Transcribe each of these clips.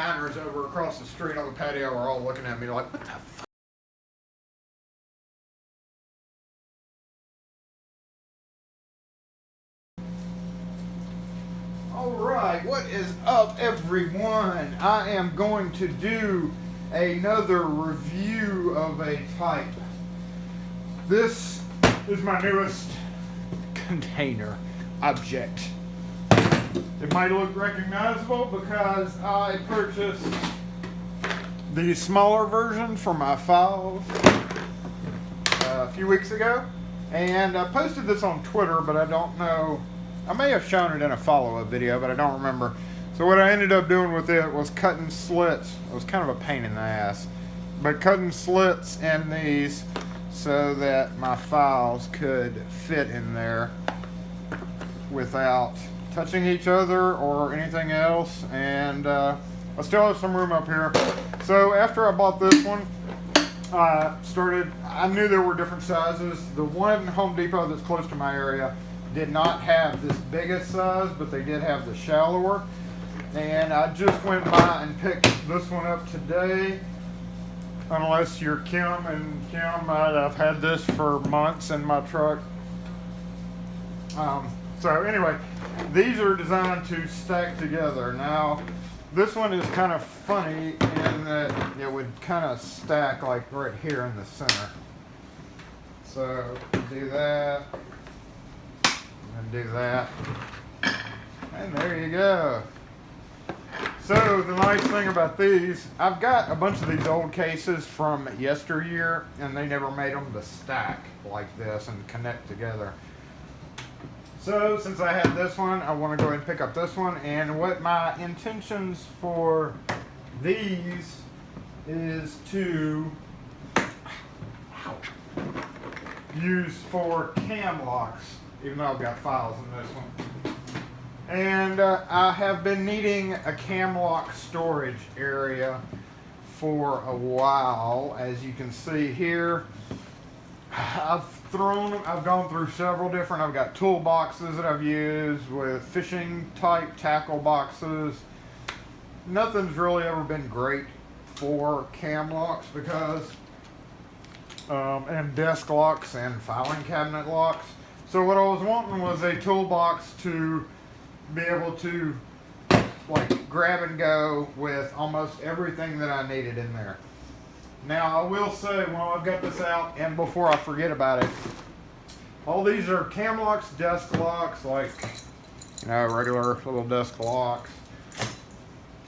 designers over across the street on the patio are all looking at me like, what the fuck? Alright, what is up everyone? I am going to do another review of a type. This is my newest container object. It might look recognizable because I purchased the smaller version for my files a few weeks ago, and I posted this on Twitter, but I don't know, I may have shown it in a follow-up video, but I don't remember. So what I ended up doing with it was cutting slits. It was kind of a pain in the ass, but cutting slits in these so that my files could fit in there without touching each other or anything else. And I still have some room up here. So after I bought this one, I knew there were different sizes. The one Home Depot that's close to my area did not have this biggest size, but they did have the shallower. And I just went by and picked this one up today. Unless you're Kim, and Kim, I've had this for months in my truck. So anyway, these are designed to stack together. Now, this one is kind of funny in that it would kind of stack like right here in the center. So do that, and do that, and there you go. So the nice thing about these, I've got a bunch of these old cases from yesteryear, and they never made them to stack like this and connect together. So since I had this one, I want to go ahead and pick up this one. And what my intentions for these is to use for cam locks, even though I've got files in this one. And I have been needing a cam lock storage area for a while. As you can see here, I've gone through several different, I've got toolboxes that I've used with fishing type tackle boxes. Nothing's really ever been great for cam locks because, and desk locks and filing cabinet locks. So what I was wanting was a toolbox to be able to like grab and go with almost everything that I needed in there. Now I will say, while I've got this out, and before I forget about it, all these are cam locks, desk locks, like, you know, regular little desk locks,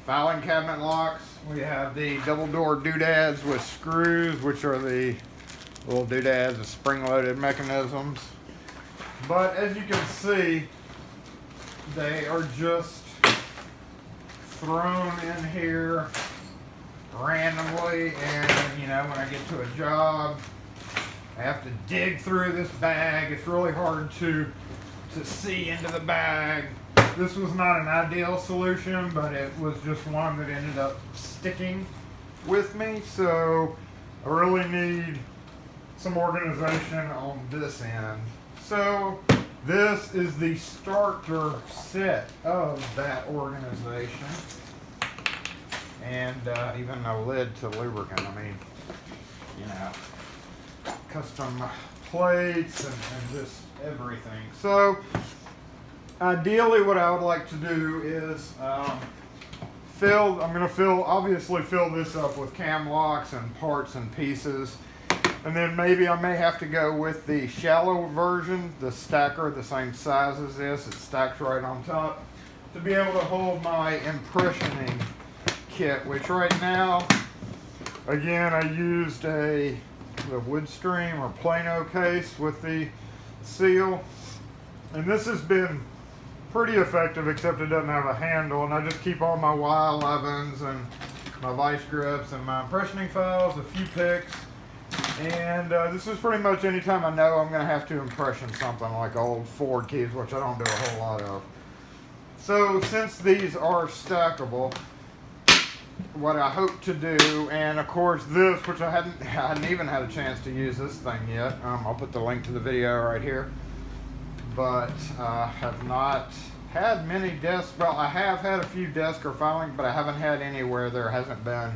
filing cabinet locks. We have the double door doodads with screws, which are the little doodads with spring-loaded mechanisms. But as you can see, they are just thrown in here randomly, and you know, when I get to a job, I have to dig through this bag. It's really hard to see into the bag. This was not an ideal solution, but it was just one that ended up sticking with me. So I really need some organization on this end. So this is the starter set of that organization. And even a lid to lubricant. I mean, you know, custom plates and just everything. So ideally what I would like to do is I'm going to obviously fill this up with cam locks and parts and pieces. And then maybe I may have to go with the shallow version, the stacker, the same size as this. It stacks right on top to be able to hold my impressioning kit, which right now, again, I used the Woodstream or Plano case with the seal, and this has been pretty effective, except it doesn't have a handle, and I just keep all my Y11s and my vice grips and my impressioning files, a few picks, and this is pretty much anytime I know I'm going to have to impression something like old Ford keys, which I don't do a whole lot of. So since these are stackable, what I hope to do, and of course this, which I hadn't even had a chance to use this thing yet. I'll put the link to the video right here, but have not had many desks. Well, I have had a few desk or filing, but I haven't had any where there hasn't been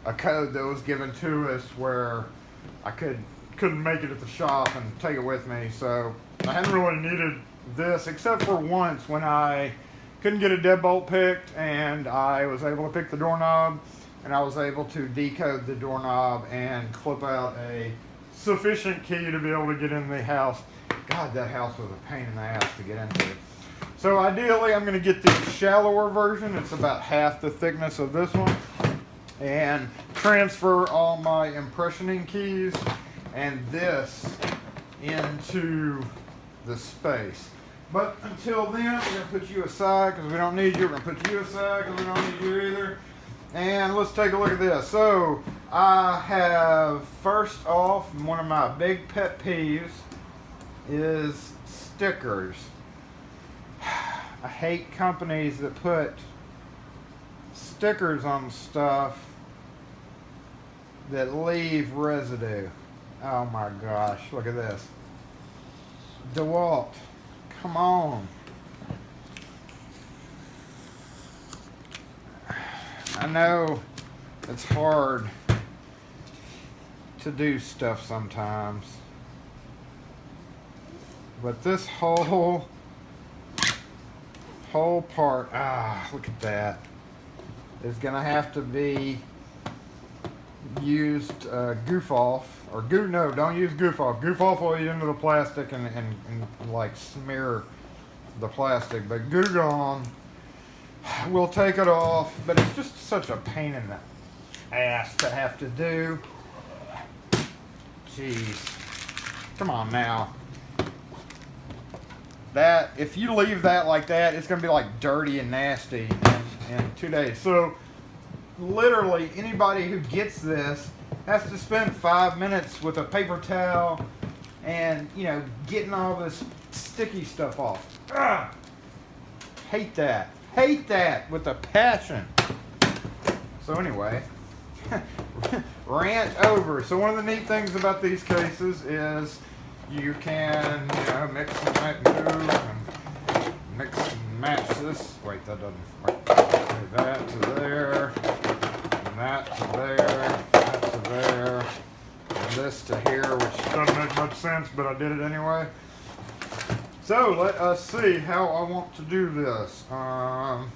a code that was given to us where I couldn't make it at the shop and take it with me. So I hadn't really needed this except for once when I couldn't get a deadbolt picked and I was able to pick the doorknob, and I was able to decode the doorknob and clip out a sufficient key to be able to get in the house. God, that house was a pain in the ass to get into. So ideally, I'm going to get the shallower version. It's about half the thickness of this one. And transfer all my impressioning keys and this into the space. But until then, we're going to put you aside because we don't need you. We're going to put you aside because we don't need you either. And let's take a look at this. So I have, first off, one of my big pet peeves is stickers. I hate companies that put stickers on stuff that leave residue. Oh my gosh, look at this. Dewalt, come on. I know it's hard to do stuff sometimes, but this whole part, look at that, is gonna have to be used goof off, or no, don't use goof off. Goof off will eat into the plastic and like smear the plastic, but Goo Gone will take it off. But it's just such a pain in the ass to have to do. Jeez, come on now. That, if you leave that like that, it's gonna be like dirty and nasty in 2 days. So literally anybody who gets this has to spend 5 minutes with a paper towel and, you know, getting all this sticky stuff off. Ugh. Hate that. Hate that with a passion. So anyway, rant over. So one of the neat things about these cases is you can, you know, mix and move and mix and match this. Wait, that doesn't. Wait. That to there, and that to there, that to there, and this to here, which doesn't make much sense, but I did it anyway. So let us see how I want to do this. I'm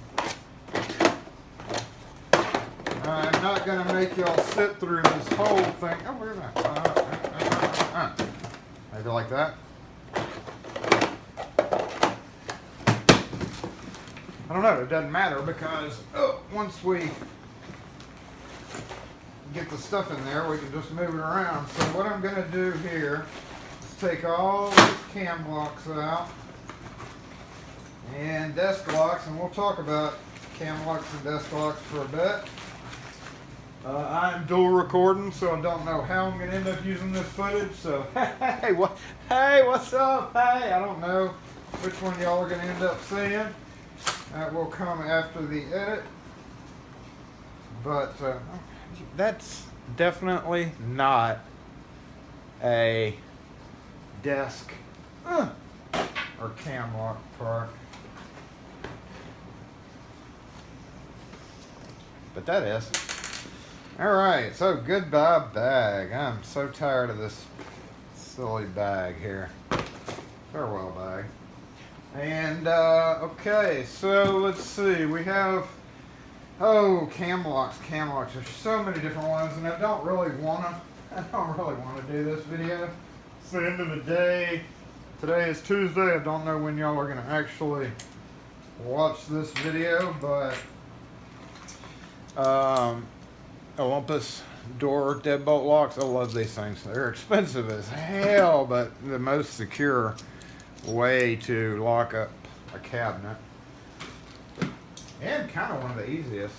not going to make y'all sit through this whole thing. Oh, where's that? Maybe like that. I don't know, it doesn't matter because once we get the stuff in there, we can just move it around. So what I'm going to do here is take all these cam blocks out and desk locks, and we'll talk about cam locks and desk locks for a bit. I'm dual recording, so I don't know how I'm going to end up using this footage. So hey, what's up? Hey, I don't know which one y'all are going to end up seeing. That will come after the edit, but that's definitely not a desk or cam lock part, but that is. Alright, so goodbye bag. I'm so tired of this silly bag here. Farewell bag. And, okay, so let's see, we have, cam locks. There's so many different ones, and I don't really want to do this video. It's the end of the day. Today is Tuesday. I don't know when y'all are going to actually watch this video, but, Olympus door deadbolt locks. I love these things. They're expensive as hell, but the most secure way to lock up a cabinet, and kind of one of the easiest.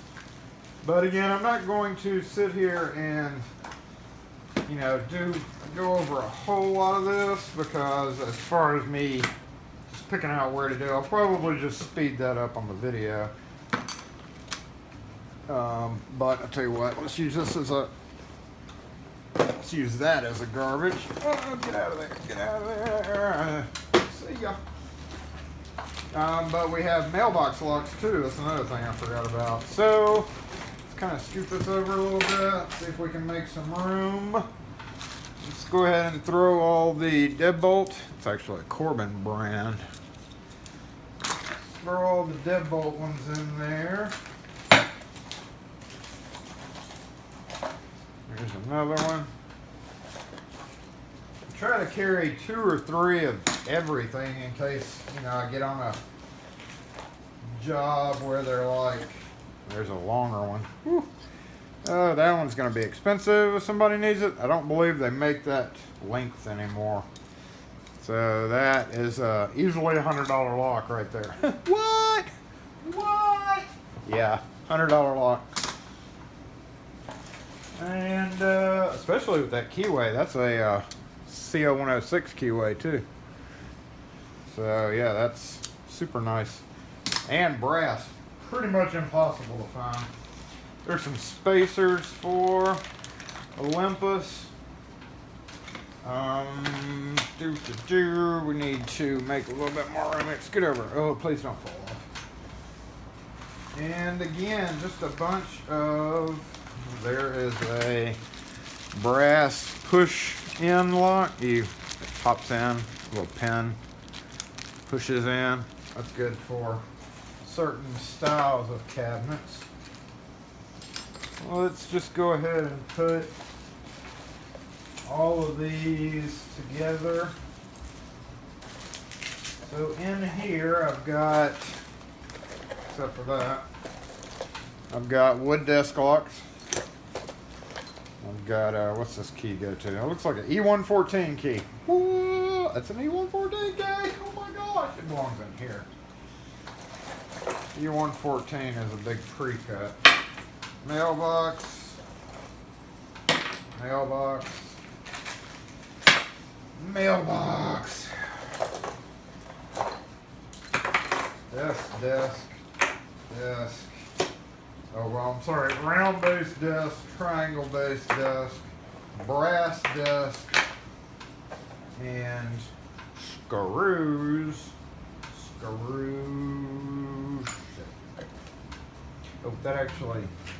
But again, I'm not going to sit here and, you know, go over a whole lot of this, because as far as me just picking out where to do, I'll probably just speed that up on the video. But I'll tell you what, let's use this as a, let's use that as a garbage. Oh, get out of there, get out of there. See ya. But we have mailbox locks too. That's another thing I forgot about. So let's kind of scoot this over a little bit, see if we can make some room. Let's go ahead and throw all the Dewalt. It's actually a Corbin brand. Throw all the Dewalt ones in there. There's another one. Try to carry 2 or 3 of everything in case, you know, I get on a job where they're like, there's a longer one. Whew. Oh, that one's going to be expensive if somebody needs it. I don't believe they make that length anymore. So that is easily a $100 lock right there. What? What? Yeah, $100 lock. And especially with that keyway, that's a CO106 keyway too. So yeah, that's super nice. And brass, pretty much impossible to find. There's some spacers for Olympus. We need to make a little bit more room. Scoot over. Oh, please don't fall off. And again, just a bunch of, there is a brass push-in lock. It pops in, a little pin, pushes in. That's good for certain styles of cabinets. Well, let's just go ahead and put all of these together. So in here I've got, except for that, I've got wood desk locks. I've got, what's this key go to? It looks like an E114 key. Ooh, that's an E114 key. Oh my gosh, it belongs in here. E114 is a big pre-cut. Mailbox. Mailbox. Mailbox. Desk. Oh, well, I'm sorry. Round base desk, triangle base desk, brass desk, and screws. Oh,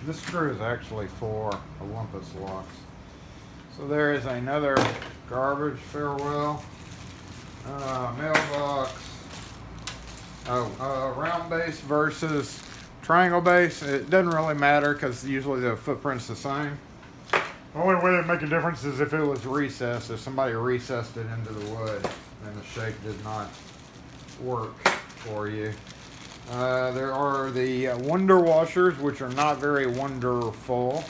this screw is actually for Olympus locks. So there is another garbage farewell. Mailbox. Round base versus triangle base. It doesn't really matter because usually the footprint's the same. The only way it'd make a difference is if it was recessed. If somebody recessed it into the wood, then the shape did not work for you. There are the wonder washers, which are not very wonderful,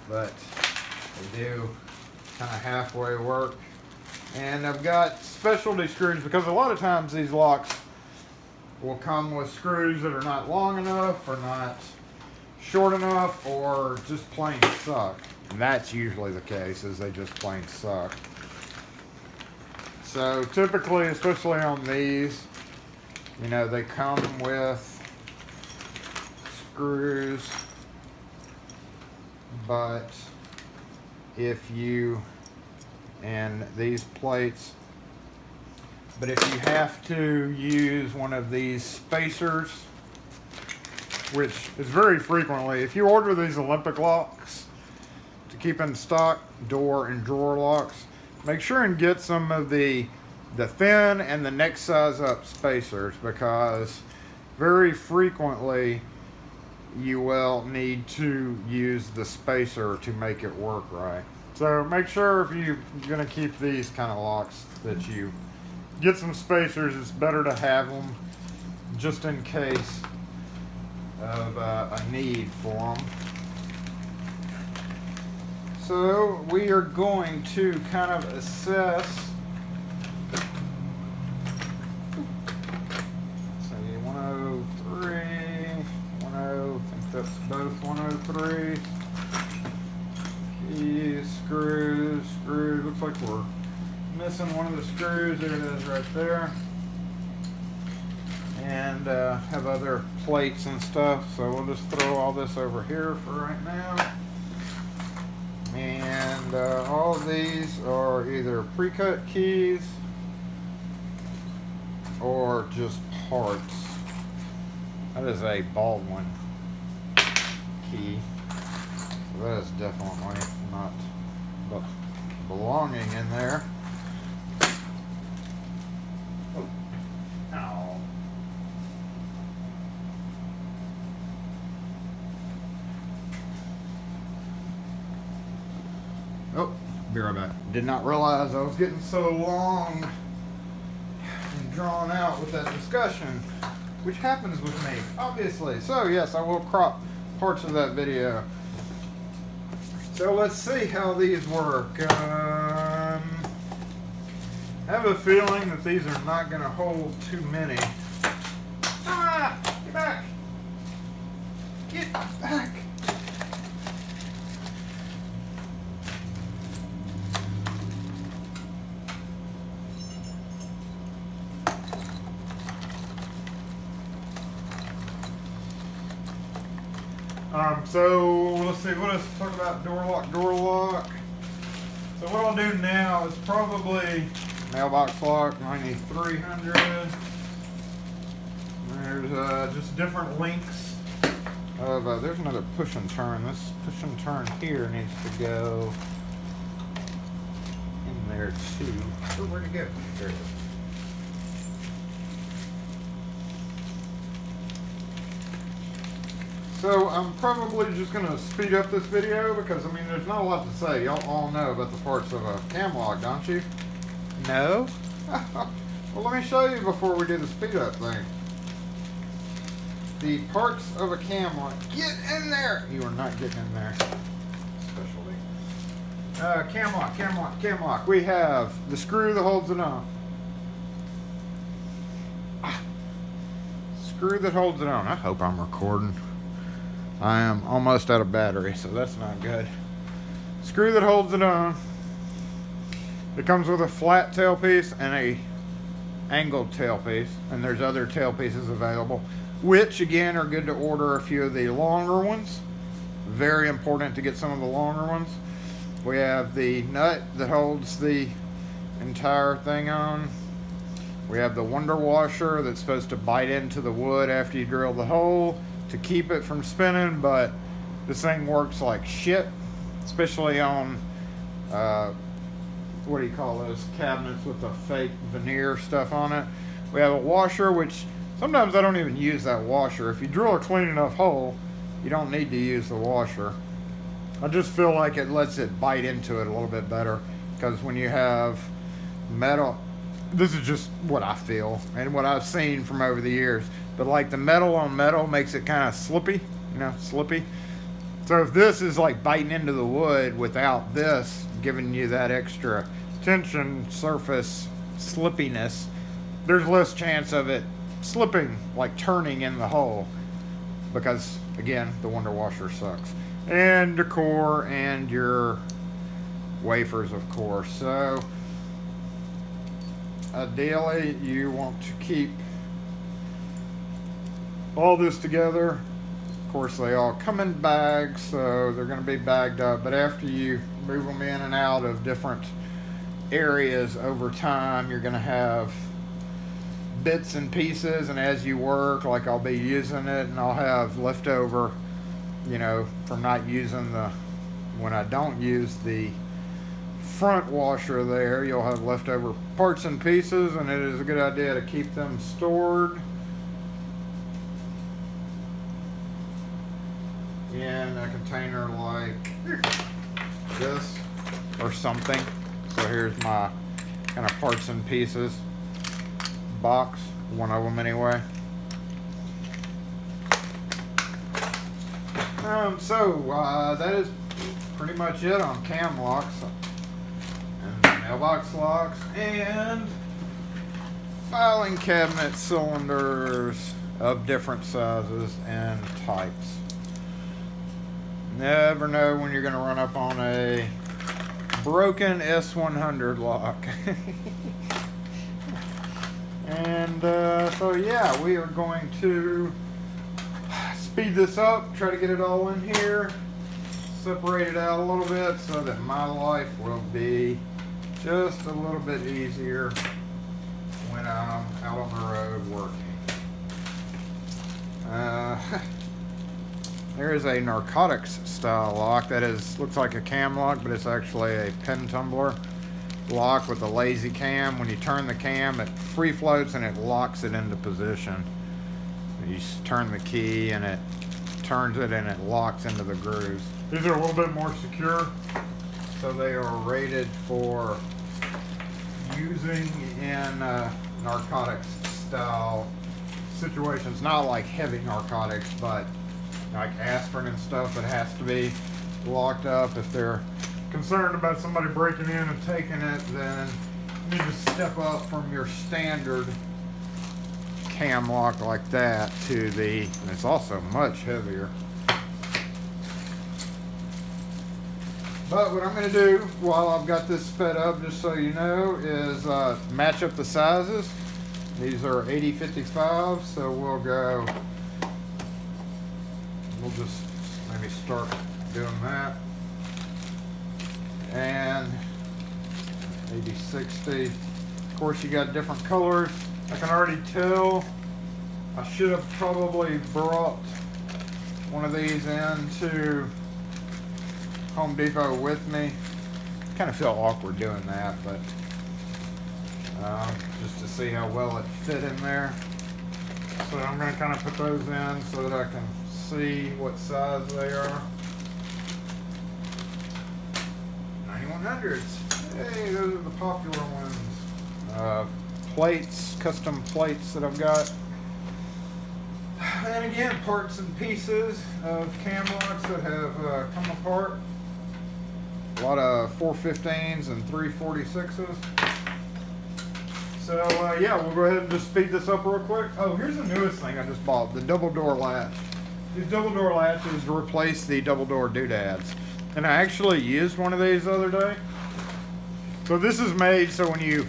but they do kind of halfway work. And I've got specialty screws because a lot of times these locks will come with screws that are not long enough or not short enough or just plain suck. And that's usually the case, is they just plain suck. So typically, especially on these, you know, they come with screws, but if you, and these plates, but if you have to use one of these spacers, which is very frequently, if you order these Olympic locks to keep in stock, door and drawer locks, make sure and get some of the thin and the next size up spacers, because very frequently you will need to use the spacer to make it work right. So make sure if you're going to keep these kind of locks that you get some spacers. It's better to have them just in case of a need for them. So we are going to kind of assess. See, 103, 10, I think that's both 103. Keys, screws, looks like we're missing one of the screws. There it is right there. And have other plates and stuff, so we'll just throw all this over here for right now. And all of these are either pre-cut keys or just parts. That is a Baldwin key. So that is definitely not belonging in there. Oh. Ow. Oh, be right back. Did not realize I was getting so long and drawn out with that discussion, which happens with me, obviously. So yes, I will crop parts of that video. So let's see how these work. I have a feeling that these are not going to hold too many. Ah! Get back! Get back! So let's see, what else to talk about? Door lock. So what I'll do now is probably mailbox lock 9300. There's just different lengths of, there's another push and turn. This push and turn here needs to go in there too. Oh, where'd it go? There it is. So I'm probably just going to speed up this video because, I mean, there's not a lot to say. Y'all all know about the parts of a cam lock, don't you? No? Well, let me show you before we do the speed up thing. The parts of a cam lock. Get in there! You are not getting in there. Especially. Cam lock. We have the screw that holds it on. Screw that holds it on. I hope I'm recording. I am almost out of battery, so that's not good. Screw that holds it on. It comes with a flat tailpiece and a angled tailpiece, and there's other tailpieces available, which again are good to order a few of the longer ones. Very important to get some of the longer ones. We have the nut that holds the entire thing on. We have the window washer that's supposed to bite into the wood after you drill the hole to keep it from spinning, but this thing works like shit, especially on what do you call those cabinets with the fake veneer stuff on it. We have a washer, which sometimes I don't even use that washer. If you drill a clean enough hole, you don't need to use the washer. I just feel like it lets it bite into it a little bit better, because when you have metal, this is just what I feel and what I've seen from over the years, but like the metal on metal makes it kind of slippy, slippy. So if this is like biting into the wood without this giving you that extra tension, surface slippiness, there's less chance of it slipping, like turning in the hole, because again, the window washer sucks. And the core and your wafers, of course. So ideally you want to keep all this together. Of course, they all come in bags, so they're going to be bagged up, but after you move them in and out of different areas over time, you're going to have bits and pieces, and as you work, like I'll be using it and I'll have leftover, from not using when I don't use the front washer there, you'll have leftover parts and pieces, and it is a good idea to keep them stored in a container like this or something. So here's my kind of parts and pieces box, one of them anyway. That is pretty much it on cam locks and mailbox locks and filing cabinet cylinders of different sizes and types. Never know when you're going to run up on a broken S100 lock. And so yeah, we are going to speed this up, try to get it all in here, separate it out a little bit so that my life will be just a little bit easier when I'm out on the road. is a narcotics style lock that looks like a cam lock, but it's actually a pin tumbler lock with a lazy cam. When you turn the cam, it free floats and it locks it into position. You turn the key and it turns it and it locks into the grooves. These are a little bit more secure, so they are rated for using in narcotics style situations. Not like heavy narcotics, but like aspirin and stuff that has to be locked up. If they're concerned about somebody breaking in and taking it, then you need to step up from your standard cam lock like that to the, and it's also much heavier. But what I'm going to do while I've got this sped up, just so you know, is match up the sizes. These are 80-55, so we'll just maybe start doing that. And 80-60. Of course, you got different colors. I can already tell I should have probably brought one of these into Home Depot with me. Kind of feel awkward doing that, but just to see how well it fit in there. So I'm going to kind of put those in so that I can see what size they are. 9100s. Hey, those are the popular ones. Plates, custom plates that I've got. And again, parts and pieces of cam locks that have come apart. A lot of 415s and 346s. So yeah, we'll go ahead and just speed this up real quick. Oh, here's the newest thing I just bought, the double door latch. These double door latches replace the double door doodads. And I actually used one of these the other day. So this is made so when you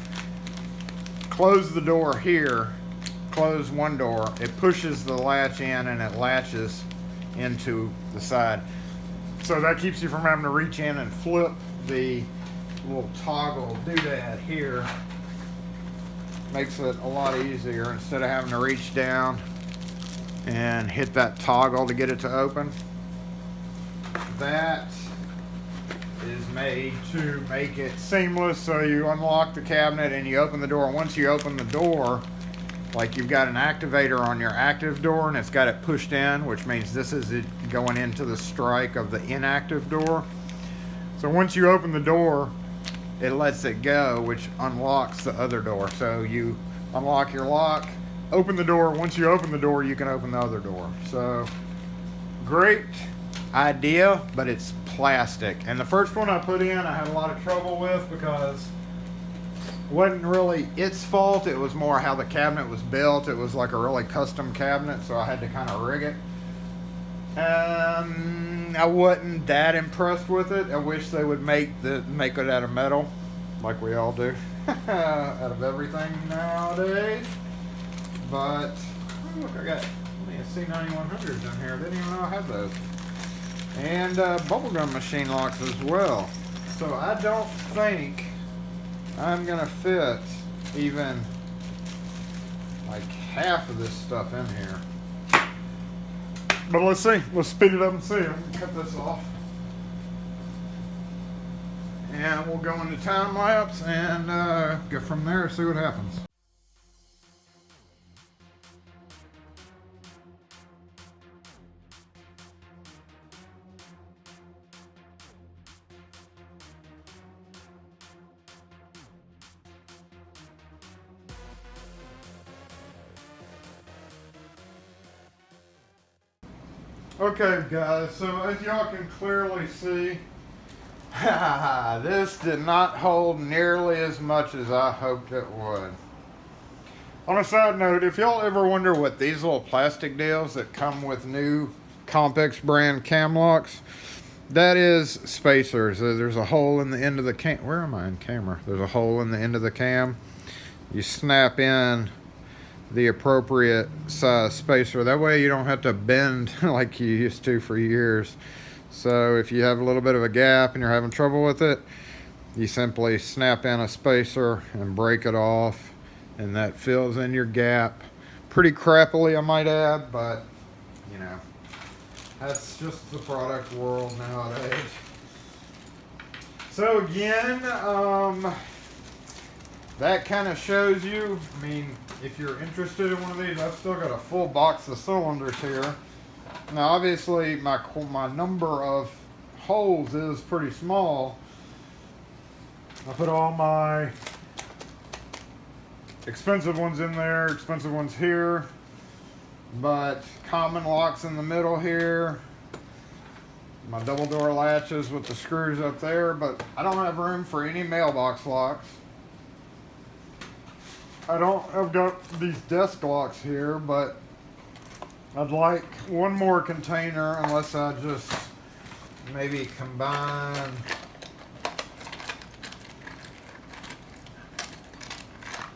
close the door here, close one door, it pushes the latch in and it latches into the side. So that keeps you from having to reach in and flip the little toggle doodad here. Makes it a lot easier instead of having to reach down and hit that toggle to get it to open. That is made to make it seamless, so you unlock the cabinet and you open the door. Once you open the door, like you've got an activator on your active door and it's got it pushed in, which means this is it going into the strike of the inactive door. So once you open the door, it lets it go, which unlocks the other door. So you unlock your lock, open the door. Once you open the door, you can open the other door. So great idea, but it's plastic. And the first one I put in, I had a lot of trouble with because it wasn't really its fault. It was more how the cabinet was built. It was like a really custom cabinet, so I had to kind of rig it. I wasn't that impressed with it. I wish they would make it out of metal, like we all do, out of everything nowadays. But oh, look, I got C9100s in here. I didn't even know I had those. And bubblegum machine locks as well. So I don't think I'm gonna fit even like half of this stuff in here. But let's see. Let's speed it up and see. I'm gonna cut this off. And we'll go into time lapse and go from there, see what happens. Okay guys, so as y'all can clearly see, this did not hold nearly as much as I hoped it would. On a side note, if y'all ever wonder what these little plastic deals that come with new Compex brand cam locks, that is spacers. There's a hole in the end of the cam. Where am I in camera? There's a hole in the end of the cam. You snap in the appropriate size spacer. That way you don't have to bend like you used to for years. So if you have a little bit of a gap and you're having trouble with it, you simply snap in a spacer and break it off, and that fills in your gap pretty crappily, I might add, but you know, That's just the product world nowadays. So again, that kind of shows you, I mean, if you're interested in one of these, I've still got a full box of cylinders here. Now obviously my number of holes is pretty small. I put all my expensive ones in there, expensive ones here, but common locks in the middle here, my double door latches with the screws up there, but I don't have room for any mailbox locks. I've got these desk locks here, but I'd like one more container unless I just maybe combine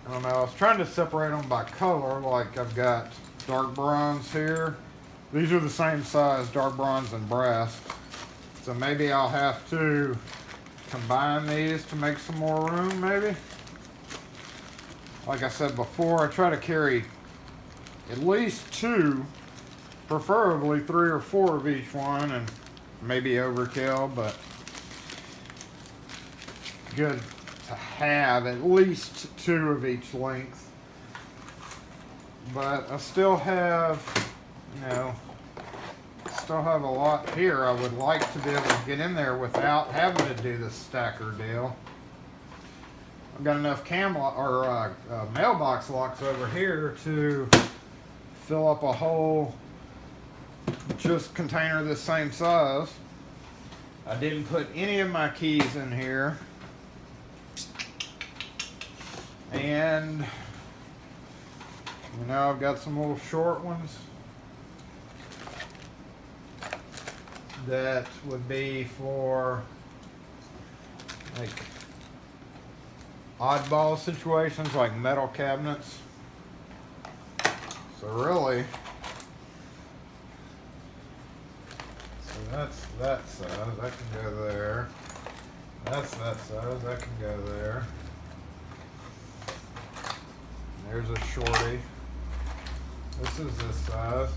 I don't know, I was trying to separate them by color, like I've got dark bronze here. These are the same size, dark bronze and brass. So maybe I'll have to combine these to make some more room, maybe. Like I said before, I try to carry at least 2, preferably 3 or 4 of each one, and maybe overkill, but good to have at least 2 of each length. But I still have, still have a lot here. I would like to be able to get in there without having to do the stacker deal. I've got enough mailbox locks over here to fill up a whole just container this same size. I didn't put any of my keys in here. And I've got some little short ones that would be for like oddball situations, like metal cabinets. So really, that's that size, that can go there. That's that size, that can go there. There's a shorty. This is this size.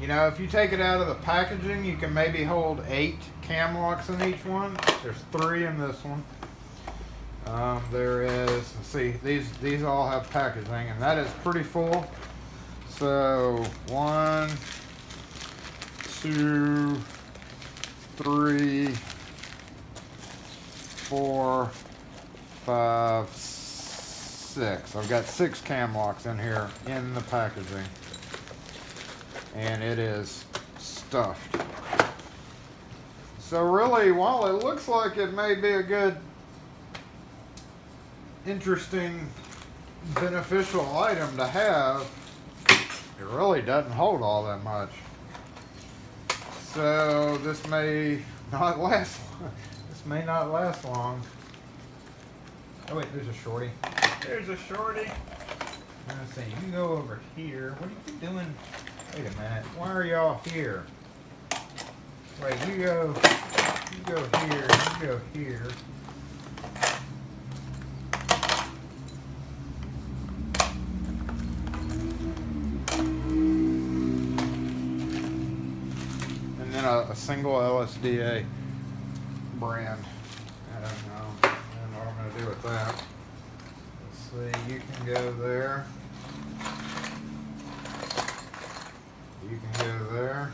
If you take it out of the packaging, you can maybe hold 8 cam locks in each one. There's 3 in this one. There is, see, these all have packaging, and that is pretty full. So 1, 2, 3, 4, 5, 6. I've got 6 cam locks in here in the packaging, and it is stuffed. So really, while it looks like it may be a good, interesting, beneficial item to have, it really doesn't hold all that much. So this may not last. This may not last long. Oh wait, there's a shorty. There's a shorty. I'm saying, you go over here. What are you doing? Wait a minute. Why are y'all here? Wait, you go here. You go here. And then a single LSDA brand. I don't know what I'm gonna do with that. See, you can go there. You can go there.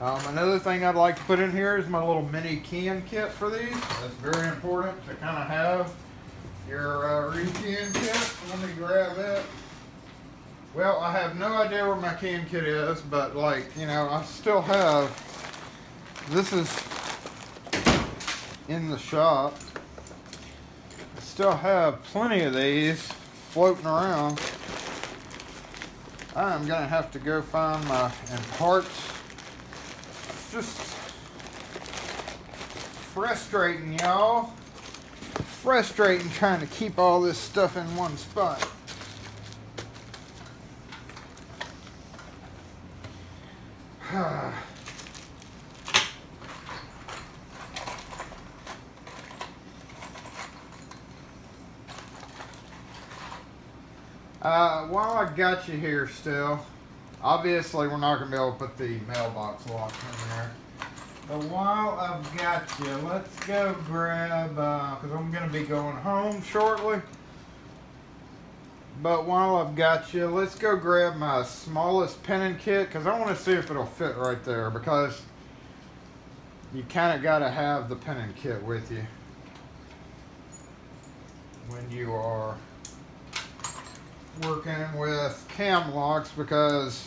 Another thing I'd like to put in here is my little mini keying kit for these. That's very important to kind of have your re-keying kit. Let me grab it. Well, I have no idea where my keying kit is, but I still have, this is in the shop. I still have plenty of these floating around. I'm gonna have to go find my parts. It's just frustrating, y'all. Frustrating trying to keep all this stuff in one spot. While I got you here still, Obviously, we're not going to be able to put the mailbox lock in there. But while I've got you, let's go grab, because I'm going to be going home shortly. But while I've got you, let's go grab my smallest pinning kit, because I want to see if it'll fit right there, because you kind of got to have the pinning kit with you when you are working with cam locks, because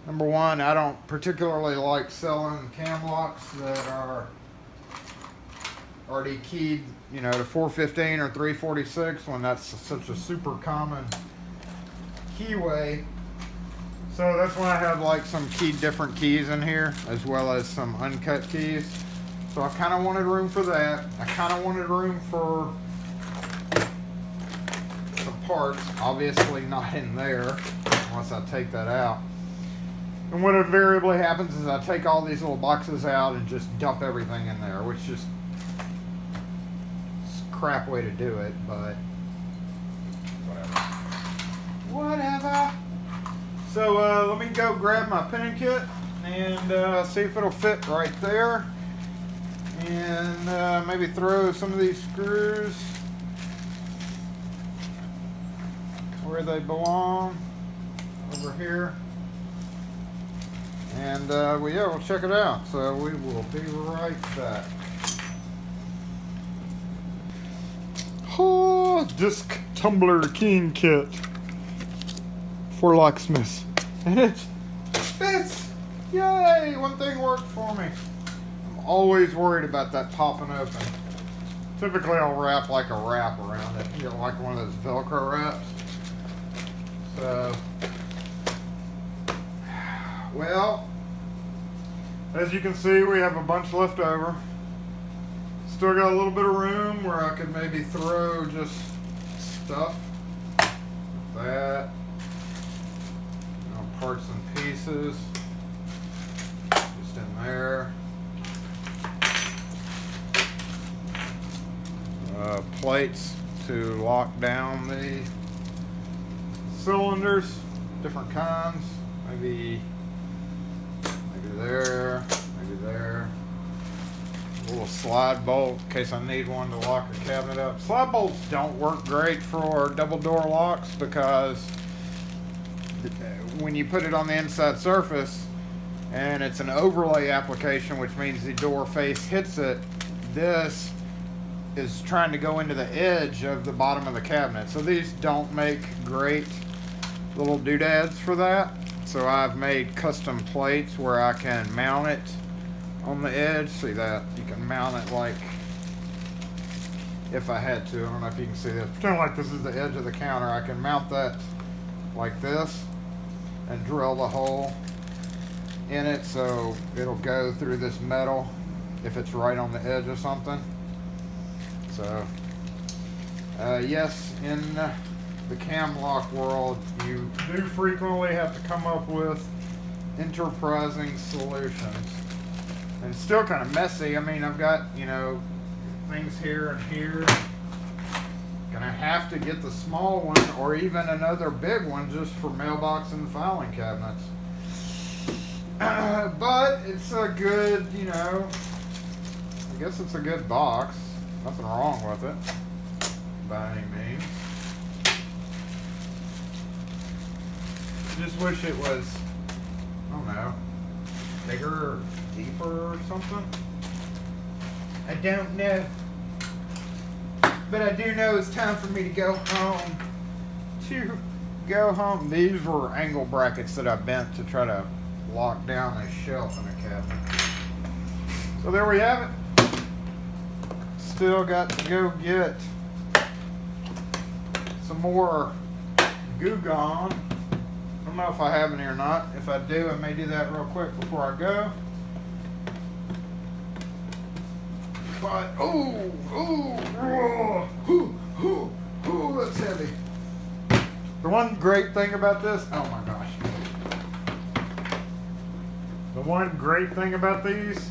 number one, I don't particularly like selling cam locks that are already keyed, you know, to 415 or 346 when that's such a super common keyway. So that's why I have like some different keys in here, as well as some uncut keys. So I kind of wanted room for that. I kind of wanted room for some parts, obviously not in there unless I take that out. And what invariably happens is I take all these little boxes out and just dump everything in there, which just is a crap way to do it, but whatever. So let me go grab my pinning kit and see if it'll fit right there, and maybe throw some of these screws where they belong, over here. And well, yeah, we'll check it out. So we will be right back. Oh, disc tumbler keying kit for locksmiths. And it fits! Yay! One thing worked for me. I'm always worried about that popping open. Typically I'll wrap like a wrap around it. You know, like one of those Velcro wraps. So, well, as you can see, we have a bunch left over. Still got a little bit of room where I could maybe throw just stuff. That. You know, parts and pieces. Just in there. Plates to lock down the cylinders, different kinds, maybe there, maybe there. A little slide bolt in case I need one to lock a cabinet up. Slide bolts don't work great for double door locks, because when you put it on the inside surface and it's an overlay application, which means the door face hits it, this is trying to go into the edge of the bottom of the cabinet. So these don't make great little doodads for that. So I've made custom plates where I can mount it on the edge. See that? You can mount it like, if I had to, I don't know if you can see this. Pretend like this is the edge of the counter. I can mount that like this and drill the hole in it so it'll go through this metal if it's right on the edge of something. So, yes, in the cam lock world, you do frequently have to come up with enterprising solutions. And it's still kind of messy. I mean, I've got, you know, things here and here. Gonna have to get the small one or even another big one just for mailbox and filing cabinets. But it's a good, you know, I guess it's a good box. Nothing wrong with it, by any means. I just wish it was, I don't know, bigger or deeper or something. I don't know. But I do know it's time for me to go home. These were angle brackets that I bent to try to lock down a shelf in a cabinet. So there we have it. Still got to go get some more Goo Gone. I don't know if I have any or not. If I do, I may do that real quick before I go. But, that's heavy. The one great thing about this, oh my gosh. The one great thing about these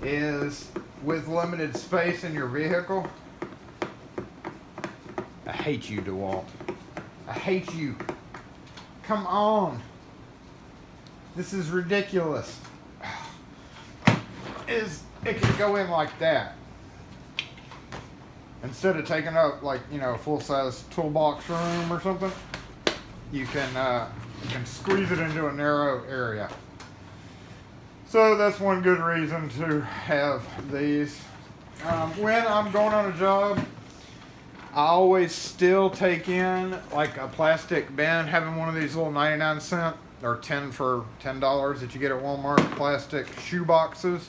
is with limited space in your vehicle. I hate you, Dewalt. I hate you. Come on. this is ridiculous, is it can go in like that. Instead of taking up like, you know, a full-size toolbox room or something, you can squeeze it into a narrow area. So that's one good reason to have these. When I'm going on a job, I always still take in like a plastic bin, having one of these little 99-cent or 10 for $10 that you get at Walmart plastic shoe boxes.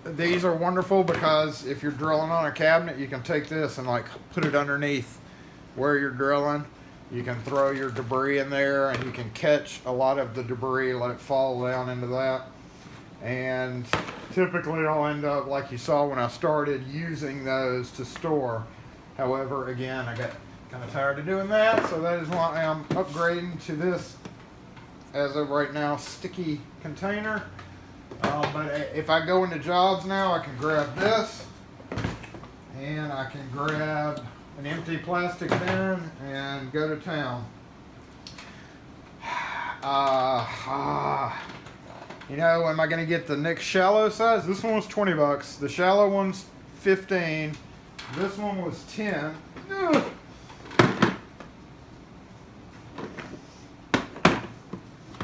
These are wonderful because if you're drilling on a cabinet, you can take this and like put it underneath where you're drilling. You can throw your debris in there and you can catch a lot of the debris, let it fall down into that. And typically I'll end up, like you saw when I started, using those to store. However, again, I got kind of tired of doing that, so that is why I'm upgrading to this, as of right now, sticky container. But if I go into jobs now, I can grab this, and I can grab an empty plastic bin and go to town. You know, am I going to get the next shallow size? This one was 20 bucks. The shallow one's 15. This one was 10. Ugh.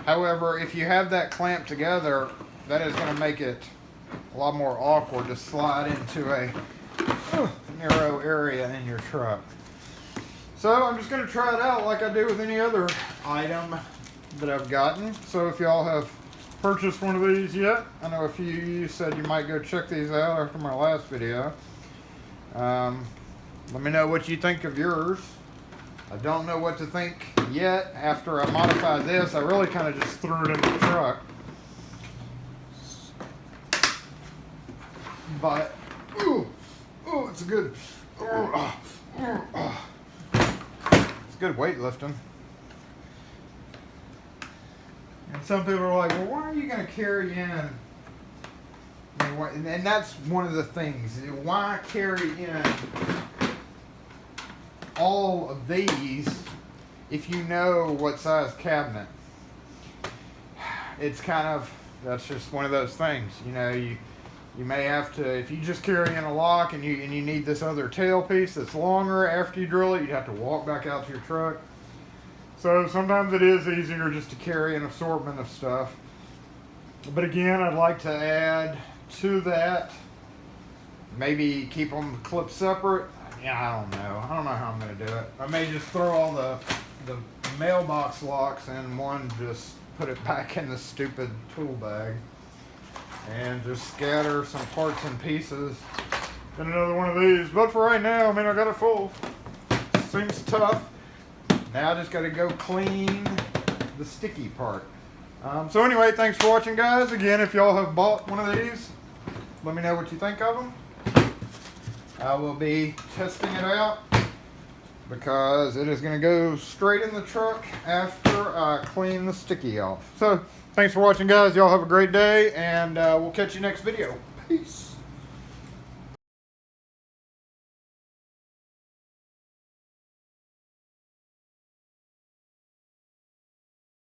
However, if you have that clamped together, that is going to make it a lot more awkward to slide into a narrow area in your truck. So I'm just going to try it out like I do with any other item that I've gotten. So if y'all have purchased one of these yet, I know a few of you said you might go check these out after my last video. Let me know what you think of yours. I don't know what to think yet. After I modified this, I really kind of just threw it in the truck. But, ooh, it's good. It's good weightlifting. And some people are like, well, why are you going to carry in? And that's one of the things. Why carry in all of these if you know what size cabinet? It's kind of, that's just one of those things. You know, you may have to, if you just carry in a lock and you need this other tail piece that's longer after you drill it, you'd have to walk back out to your truck. So sometimes it is easier just to carry an assortment of stuff. But again, I'd like to add to that, maybe keep them clipped separate. Yeah, I don't know how I'm going to do it. I may just throw all the mailbox locks in one, just put it back in the stupid tool bag, and just scatter some parts and pieces in another one of these. But for right now, I mean, I got it full. Seems tough. Now I just got to go clean the sticky part. So anyway, thanks for watching, guys. Again, if y'all have bought one of these, let me know what you think of them. I will be testing it out because it is going to go straight in the truck after I clean the sticky off. So thanks for watching, guys. Y'all have a great day, and we'll catch you next video. Peace.